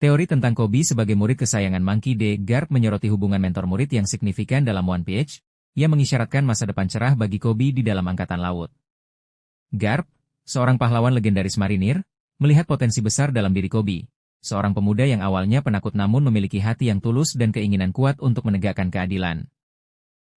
Teori tentang Kobe sebagai murid kesayangan Monkey D. Garp menyoroti hubungan mentor-murid yang signifikan dalam One Piece, yang mengisyaratkan masa depan cerah bagi Kobe di dalam Angkatan Laut. Garp, seorang pahlawan legendaris marinir, melihat potensi besar dalam diri Kobe, seorang pemuda yang awalnya penakut namun memiliki hati yang tulus dan keinginan kuat untuk menegakkan keadilan.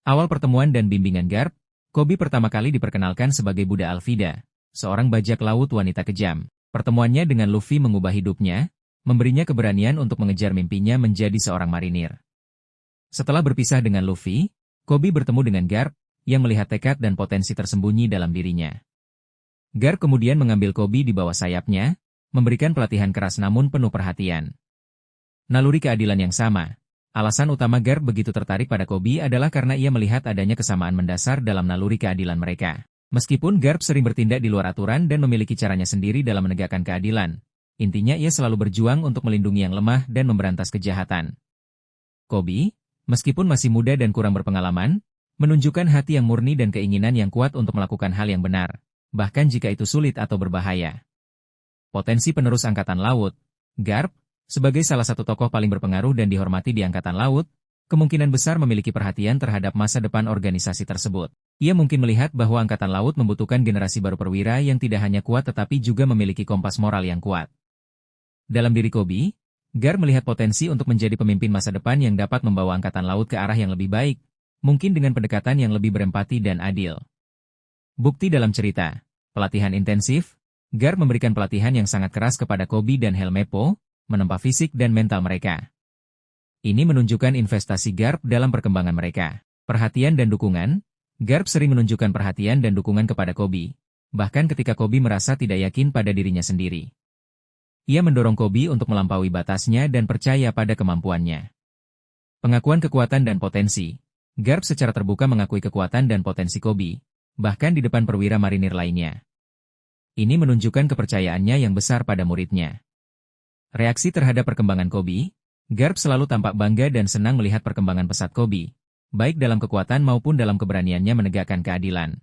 Awal pertemuan dan bimbingan Garp, Kobe pertama kali diperkenalkan sebagai Buddha Alvida, seorang bajak laut wanita kejam. Pertemuannya dengan Luffy mengubah hidupnya, memberinya keberanian untuk mengejar mimpinya menjadi seorang marinir. Setelah berpisah dengan Luffy, Kobe bertemu dengan Garp, yang melihat tekad dan potensi tersembunyi dalam dirinya. Garp kemudian mengambil Kobe di bawah sayapnya, memberikan pelatihan keras namun penuh perhatian. Naluri keadilan yang sama. Alasan utama Garp begitu tertarik pada Kobe adalah karena ia melihat adanya kesamaan mendasar dalam naluri keadilan mereka. Meskipun Garp sering bertindak di luar aturan dan memiliki caranya sendiri dalam menegakkan keadilan, intinya ia selalu berjuang untuk melindungi yang lemah dan memberantas kejahatan. Kobe, meskipun masih muda dan kurang berpengalaman, menunjukkan hati yang murni dan keinginan yang kuat untuk melakukan hal yang benar, bahkan jika itu sulit atau berbahaya. Potensi penerus Angkatan Laut. Garp, sebagai salah satu tokoh paling berpengaruh dan dihormati di Angkatan Laut, kemungkinan besar memiliki perhatian terhadap masa depan organisasi tersebut. Ia mungkin melihat bahwa Angkatan Laut membutuhkan generasi baru perwira yang tidak hanya kuat tetapi juga memiliki kompas moral yang kuat. Dalam diri Kobe, Garp melihat potensi untuk menjadi pemimpin masa depan yang dapat membawa Angkatan Laut ke arah yang lebih baik, mungkin dengan pendekatan yang lebih berempati dan adil. Bukti dalam cerita, pelatihan intensif, Garp memberikan pelatihan yang sangat keras kepada Kobe dan Helmeppo, menempa fisik dan mental mereka. Ini menunjukkan investasi Garp dalam perkembangan mereka. Perhatian dan dukungan, Garp sering menunjukkan perhatian dan dukungan kepada Kobe, bahkan ketika Kobe merasa tidak yakin pada dirinya sendiri. Ia mendorong Kobe untuk melampaui batasnya dan percaya pada kemampuannya. Pengakuan kekuatan dan potensi. Garp secara terbuka mengakui kekuatan dan potensi Kobe, bahkan di depan perwira marinir lainnya. Ini menunjukkan kepercayaannya yang besar pada muridnya. Reaksi terhadap perkembangan Kobe, Garp selalu tampak bangga dan senang melihat perkembangan pesat Kobe, baik dalam kekuatan maupun dalam keberaniannya menegakkan keadilan.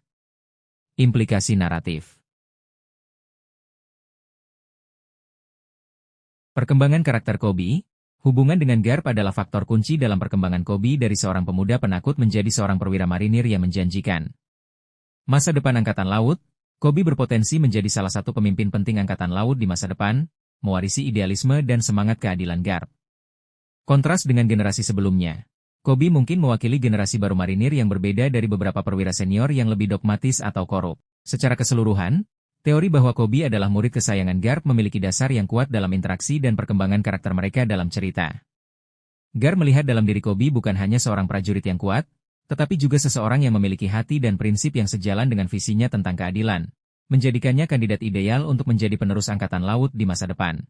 Implikasi naratif. Perkembangan karakter Kobe, hubungan dengan Garp adalah faktor kunci dalam perkembangan Kobe dari seorang pemuda penakut menjadi seorang perwira marinir yang menjanjikan. Masa depan Angkatan Laut, Kobe berpotensi menjadi salah satu pemimpin penting Angkatan Laut di masa depan, mewarisi idealisme dan semangat keadilan Garp. Kontras dengan generasi sebelumnya, Kobe mungkin mewakili generasi baru marinir yang berbeda dari beberapa perwira senior yang lebih dogmatis atau korup. Secara keseluruhan, teori bahwa Kobe adalah murid kesayangan Garp memiliki dasar yang kuat dalam interaksi dan perkembangan karakter mereka dalam cerita. Garp melihat dalam diri Kobe bukan hanya seorang prajurit yang kuat, tetapi juga seseorang yang memiliki hati dan prinsip yang sejalan dengan visinya tentang keadilan, menjadikannya kandidat ideal untuk menjadi penerus Angkatan Laut di masa depan.